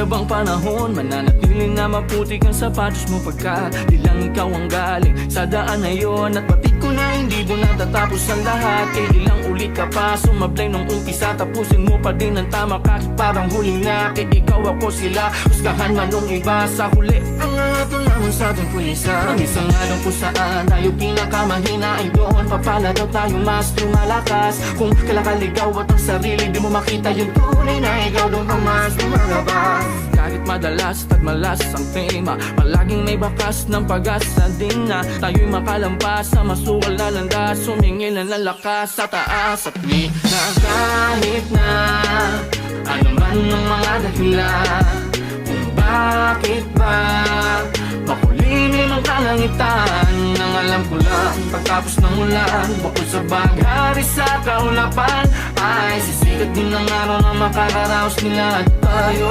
habang panahon, mananatili na maputi kang sapatos mo pagka di lang ikaw ang galing sa daan na yun. At batid ko na hindi doon natatapos ang lahat, eh ilang ulit ka pa sumablay nung umpisa, tapusin mo pa din ang tama kahit parang huling na. Eh ikaw ako sila, husgahan man nung iba sa huli. Ang ato lamang sa ating pulisa, minsan nga lang kung saan tayo pinakamahina ay doon papala daw tayo mas lumalakas. Kung kalakaligaw at ang sarili di mo makita yung tunay na ikaw doon ang mas lumalabas. Kahit madalas tagmalas ang tema, palaging may bakas ng pag-asa din na tayo'y makalampas sa masuwal na landas. Sumingin na ng lakas sa taas at di na kahit na ano man ang mga dahilan kung bakit ba makulimlim ang kalangitan. Ang alam ko lang pagtapos ng ulan, bukod sa baghari sa kaulapan, ay sisikat din ang araw na makakaraos nila at tayo